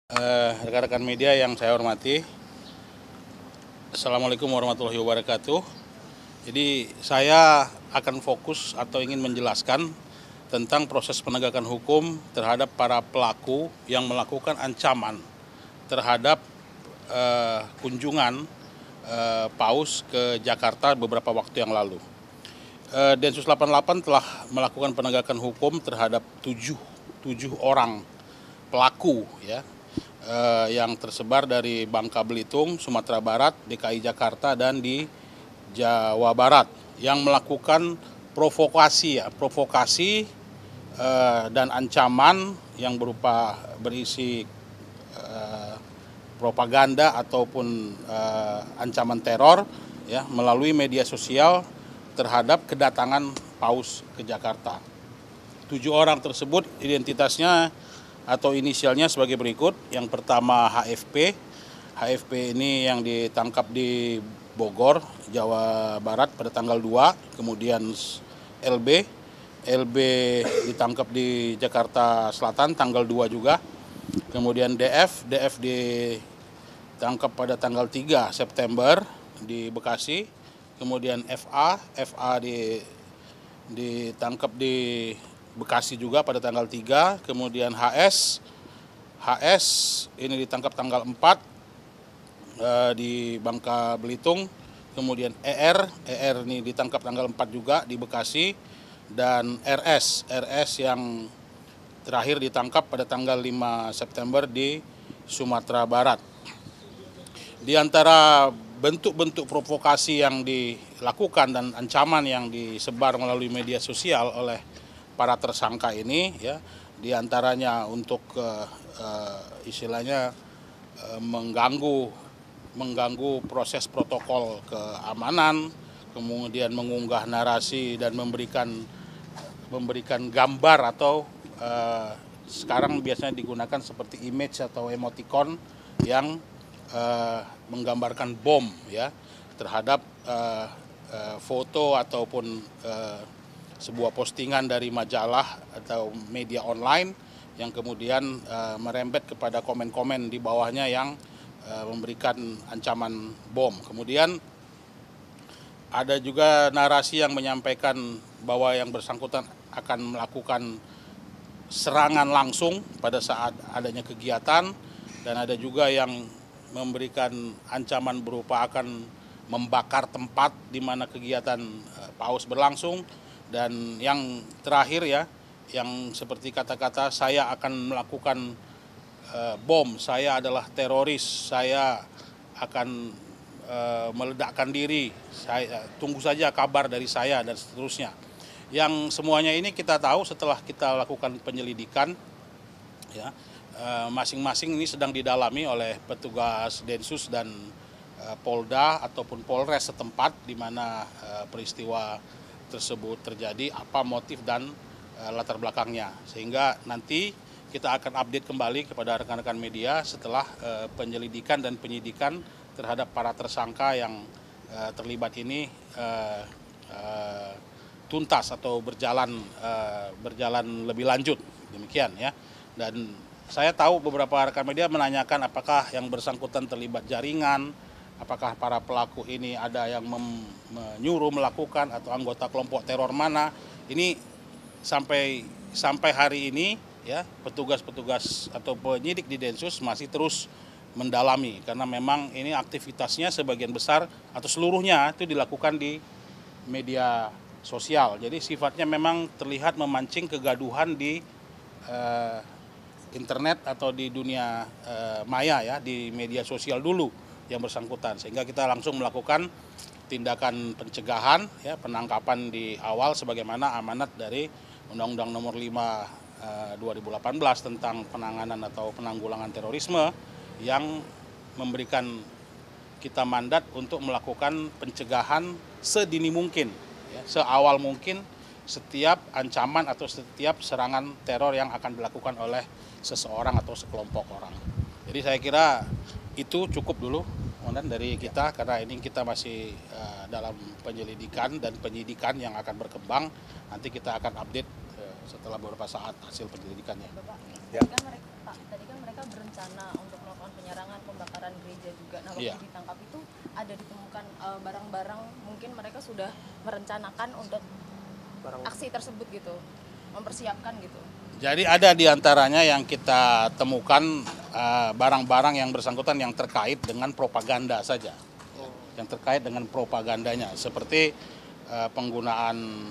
Rekan-rekan media yang saya hormati, Assalamualaikum warahmatullahi wabarakatuh. Jadi saya akan fokus atau ingin menjelaskan tentang proses penegakan hukum terhadap para pelaku yang melakukan ancaman terhadap kunjungan Paus ke Jakarta beberapa waktu yang lalu. Densus 88 telah melakukan penegakan hukum terhadap tujuh orang pelaku ya, yang tersebar dari Bangka Belitung, Sumatera Barat, DKI Jakarta, dan di Jawa Barat yang melakukan provokasi dan ancaman yang berisi propaganda ataupun ancaman teror ya melalui media sosial terhadap kedatangan Paus ke Jakarta. 7 orang tersebut identitasnya atau inisialnya sebagai berikut. Yang pertama HFP. HFP ini yang ditangkap di Bogor, Jawa Barat pada tanggal 2. Kemudian LB. LB ditangkap di Jakarta Selatan tanggal 2 juga. Kemudian DF. DF ditangkap pada tanggal 3 September di Bekasi. Kemudian FA. FA ditangkap di Bekasi juga pada tanggal 3, kemudian HS ini ditangkap tanggal 4 di Bangka Belitung, kemudian ER ini ditangkap tanggal 4 juga di Bekasi, dan RS yang terakhir ditangkap pada tanggal 5 September di Sumatera Barat. Di antara bentuk-bentuk provokasi yang dilakukan dan ancaman yang disebar melalui media sosial oleh para tersangka ini ya, diantaranya untuk istilahnya mengganggu proses protokol keamanan, kemudian mengunggah narasi dan memberikan gambar atau sekarang biasanya digunakan seperti image atau emoticon yang menggambarkan bom ya terhadap foto ataupun sebuah postingan dari majalah atau media online yang kemudian merembet kepada komen-komen di bawahnya yang memberikan ancaman bom. Kemudian ada juga narasi yang menyampaikan bahwa yang bersangkutan akan melakukan serangan langsung pada saat adanya kegiatan, dan ada juga yang memberikan ancaman berupa akan membakar tempat di mana kegiatan Paus berlangsung. Dan yang terakhir ya, yang seperti kata-kata saya akan melakukan bom, saya adalah teroris, saya akan meledakkan diri, saya tunggu saja kabar dari saya, dan seterusnya. Yang semuanya ini kita tahu setelah kita lakukan penyelidikan ya, masing-masing ini sedang didalami oleh petugas Densus dan Polda ataupun Polres setempat di mana peristiwa tersebut terjadi, apa motif dan latar belakangnya, sehingga nanti kita akan update kembali kepada rekan-rekan media setelah penyelidikan dan penyidikan terhadap para tersangka yang terlibat ini tuntas atau berjalan lebih lanjut, demikian ya. Dan saya tahu beberapa rekan media menanyakan apakah yang bersangkutan terlibat jaringan, apakah para pelaku ini ada yang menyuruh melakukan atau anggota kelompok teror mana. Ini sampai hari ini ya, petugas-petugas atau penyidik di Densus masih terus mendalami, karena memang ini aktivitasnya sebagian besar atau seluruhnya itu dilakukan di media sosial. Jadi sifatnya memang terlihat memancing kegaduhan di internet atau di dunia maya ya, di media sosial dulu yang bersangkutan, sehingga kita langsung melakukan tindakan pencegahan ya, penangkapan di awal sebagaimana amanat dari Undang-Undang Nomor 5 2018 tentang penanganan atau penanggulangan terorisme, yang memberikan kita mandat untuk melakukan pencegahan sedini mungkin ya, seawal mungkin setiap ancaman atau setiap serangan teror yang akan dilakukan oleh seseorang atau sekelompok orang. Jadi saya kira itu cukup dulu dari kita, karena ini kita masih dalam penyelidikan dan penyidikan yang akan berkembang. Nanti kita akan update setelah beberapa saat hasil penyelidikannya. Bapak, Ya. tadi kan mereka berencana untuk melakukan penyerangan, pembakaran gereja juga. Nah, waktu Iya. ditangkap itu ada ditemukan barang-barang, mungkin mereka sudah merencanakan untuk aksi tersebut gitu, mempersiapkan gitu. Jadi ada di antaranya yang kita temukan barang-barang yang bersangkutan yang terkait dengan propaganda saja. Yang terkait dengan propagandanya, seperti penggunaan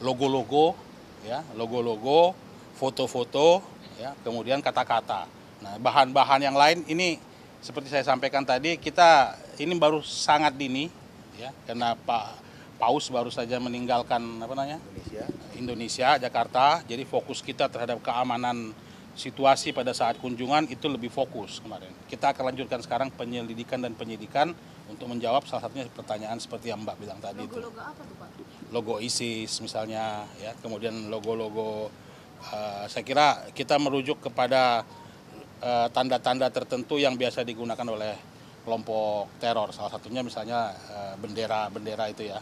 logo-logo, ya, logo-logo, foto-foto, ya, kemudian kata-kata. Nah, bahan-bahan yang lain ini seperti saya sampaikan tadi, kita ini baru sangat dini, ya, karena Pak Paus baru saja meninggalkan Indonesia, Jakarta. Jadi fokus kita terhadap keamanan situasi pada saat kunjungan itu lebih fokus kemarin. Kita akan lanjutkan sekarang penyelidikan dan penyidikan untuk menjawab salah satunya pertanyaan seperti yang Mbak bilang tadi itu. Logo-logo apa tuh, Pak? Logo ISIS misalnya, ya, kemudian logo-logo. Saya kira kita merujuk kepada tanda-tanda tertentu yang biasa digunakan oleh kelompok teror. Salah satunya misalnya bendera-bendera itu ya.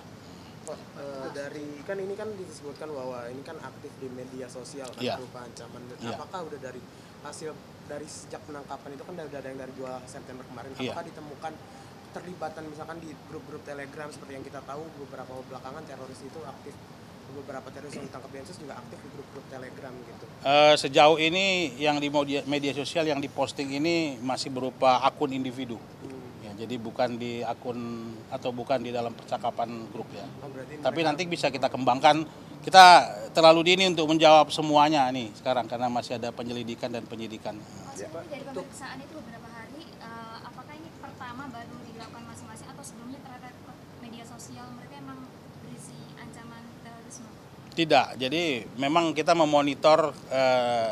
Dari kan ini kan disebutkan bahwa ini kan aktif di media sosial kan, Iya. berupa ancaman. Iya. Apakah udah dari hasil dari sejak penangkapan itu kan udah ada yang dari 2 September kemarin, Iya. apakah ditemukan terlibatan misalkan di grup-grup Telegram seperti yang kita tahu beberapa belakangan teroris itu aktif, beberapa teroris yang ditangkap Densus juga aktif di grup-grup Telegram gitu. Sejauh ini yang di media sosial yang diposting ini masih berupa akun individu. Ya, jadi bukan di akun atau bukan di dalam percakapan grup ya. Oh, berarti Tapi nanti bisa kita kembangkan. Kita terlalu dini untuk menjawab semuanya nih sekarang karena masih ada penyelidikan dan penyidikan. Maksudnya dari pemeriksaan itu beberapa hari, apakah ini pertama baru dilakukan masing-masing atau sebelumnya terhadap media sosial mereka emang berisi ancaman terorisme? Tidak, jadi memang kita memonitor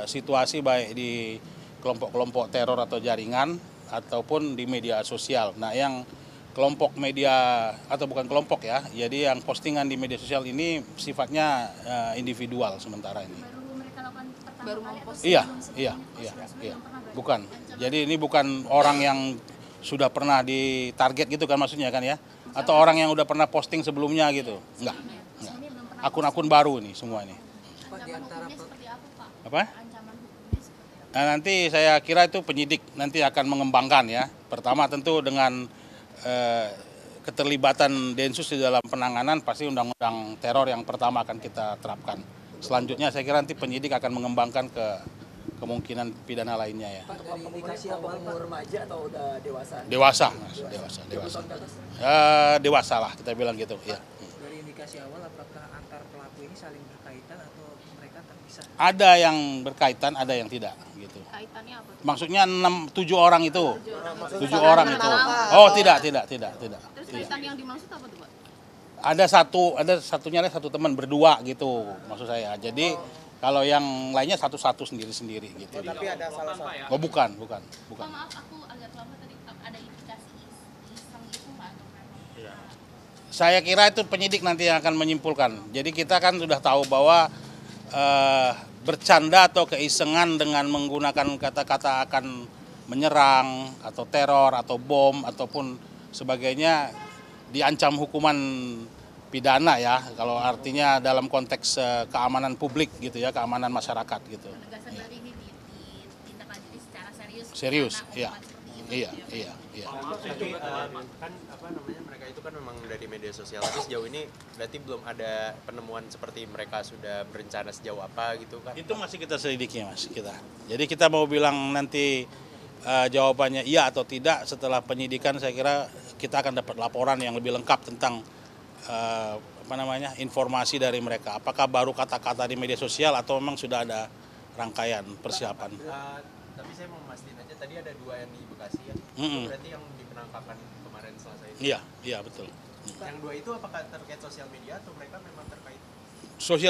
situasi baik di kelompok-kelompok teror atau jaringan ataupun di media sosial. Nah, yang kelompok media atau bukan kelompok ya, jadi yang postingan di media sosial ini sifatnya individual sementara ini. Baru mereka lakukan pertama Baru kali atau memposting? Iya, sebelum-sebelumnya? iya, Oh, iya, sebelum-sebelumnya iya. belum pernah berarti? Bukan. Jadi ini bukan orang yang sudah pernah ditarget gitu kan maksudnya kan ya? Atau orang yang udah pernah posting sebelumnya gitu? Enggak. Sebelumnya belum pernah. Akun-akun baru ini semua ini. Ancaman hukumnya seperti apa, Pak? Apa? Ancaman hukumnya seperti apa? Nah, nanti saya kira itu penyidik nanti akan mengembangkan ya. Pertama tentu dengan keterlibatan Densus di dalam penanganan pasti undang-undang teror yang pertama akan kita terapkan. Selanjutnya saya kira nanti penyidik akan mengembangkan ke kemungkinan pidana lainnya ya. Pak, dari indikasi awal umur remaja atau udah dewasa? Dewasa, Mas, dewasa. Dewasa lah kita bilang gitu ya. Dari indikasi awal apakah antar pelaku ini saling berkaitan atau mereka terpisah? Ada yang berkaitan, ada yang tidak gitu. Kaitannya apa tuh? Maksudnya 7 orang itu. 7 orang itu. Oh, tidak. Terus kaitan yang dimaksud apa tuh, Pak? Ada satunya ada satu teman berdua gitu maksud saya. Jadi kalau yang lainnya satu-satu sendiri-sendiri gitu. Tapi ada salah satu. Oh, bukan. Pak, maaf aku agak terlambat tadi, ada indikasi iseng gitu Pak atau apa? Saya kira itu penyidik nanti yang akan menyimpulkan. Jadi kita kan sudah tahu bahwa bercanda atau keisengan dengan menggunakan kata-kata akan menyerang atau teror atau bom ataupun sebagainya diancam hukuman pidana ya, kalau artinya dalam konteks keamanan publik gitu ya, keamanan masyarakat gitu. Penegasan dari ini ditindaklanjuti secara serius. Serius, karena iya. hukuman seperti itu. Iya. Tapi kan apa namanya mereka itu kan memang dari media sosial. Tapi sejauh ini berarti belum ada penemuan seperti mereka sudah berencana sejauh apa gitu kan? Itu masih kita selidiki Mas kita. Jadi kita mau bilang nanti jawabannya iya atau tidak setelah penyidikan, saya kira kita akan dapat laporan yang lebih lengkap tentang informasi dari mereka. Apakah baru kata-kata di media sosial atau memang sudah ada rangkaian persiapan. Tapi saya mau memastikan aja tadi ada 2 yang di Bekasi ya. Mm-mm. Itu berarti yang di penangkapan kemarin Selasa itu. Iya betul. Yang 2 itu apakah terkait sosial media atau mereka memang terkait?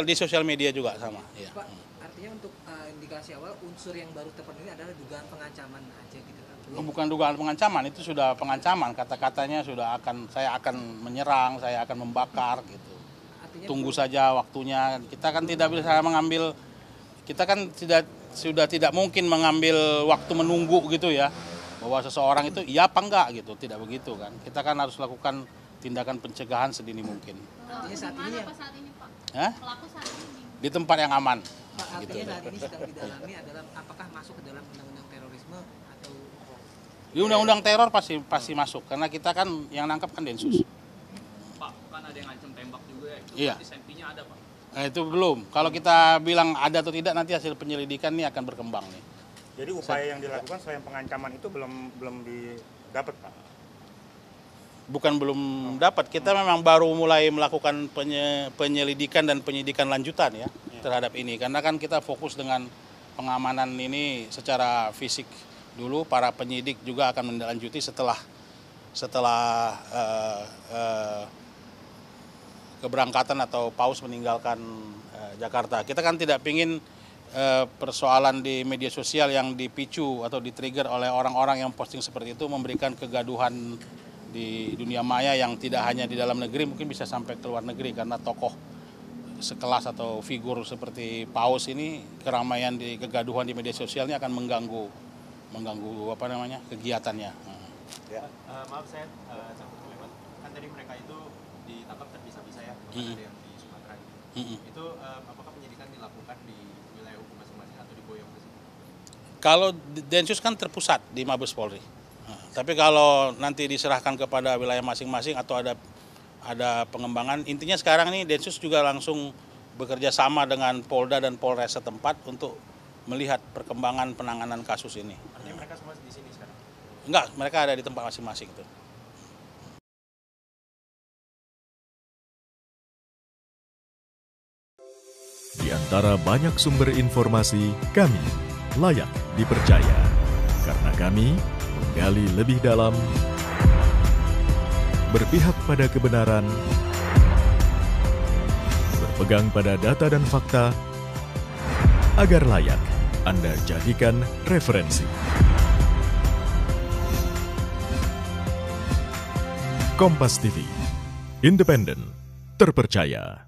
Di sosial media juga sama. Iya. Pak, artinya untuk indikasi awal unsur yang baru terpenuhi adalah dugaan pengancaman aja gitu kan? Bukan dugaan pengancaman, itu sudah pengancaman. Kata-katanya saya akan menyerang, saya akan membakar gitu. Artinya Tunggu saja waktunya. Kita kan tidak bisa mengambil, kita kan sudah tidak mungkin mengambil waktu menunggu gitu ya. Bahwa seseorang itu iya apa enggak gitu, tidak begitu kan. Kita kan harus lakukan tindakan pencegahan sedini mungkin. artinya saat Di ini mana yang Pak saat ini Pak? Hah? Pelaku saat ini di di tempat yang aman. Pak, Gitu. artinya saat ini sedang didalami adalah apakah masuk ke dalam undang-undang terorisme atau Di undang-undang teror pasti masuk karena kita kan yang nangkap kan Densus. Pak, kan ada yang ngancam tembak juga ya. Itu Iya. berarti safety-nya ada, Pak. Nah, itu belum. Kalau kita bilang ada atau tidak nanti hasil penyelidikan ini akan berkembang nih. Jadi upaya yang dilakukan selain pengancaman itu belum didapat, Pak. Bukan belum dapat, kita memang baru mulai melakukan penyelidikan dan penyidikan lanjutan ya terhadap ini. Karena kan kita fokus dengan pengamanan ini secara fisik dulu, para penyidik juga akan menindaklanjuti setelah keberangkatan atau paus meninggalkan Jakarta. Kita kan tidak ingin persoalan di media sosial yang dipicu atau di-trigger oleh orang-orang yang posting seperti itu memberikan kegaduhan di dunia maya yang tidak hanya di dalam negeri, mungkin bisa sampai ke luar negeri karena tokoh sekelas atau figur seperti paus ini, keramaian di kegaduhan di media sosial ini akan mengganggu apa namanya kegiatannya. Maaf saya campur terlibat. Kan tadi mereka itu ditangkap terpisah-pisah ya, bahkan ada yang di Sumatera gitu. Itu apakah penyidikan dilakukan di wilayah hukum masing-masing atau di Boyong ke sini? Kalau Densus kan terpusat di Mabes Polri. Nah, tapi kalau nanti diserahkan kepada wilayah masing-masing atau ada pengembangan, intinya sekarang ini Densus juga langsung bekerja sama dengan Polda dan Polres setempat untuk melihat perkembangan penanganan kasus ini. Artinya mereka semua di sini sekarang? Enggak, mereka ada di tempat masing-masing tuh. Di antara banyak sumber informasi, kami layak dipercaya. Karena kami menggali lebih dalam, berpihak pada kebenaran, berpegang pada data dan fakta, agar layak Anda jadikan referensi. Kompas TV, independen, terpercaya.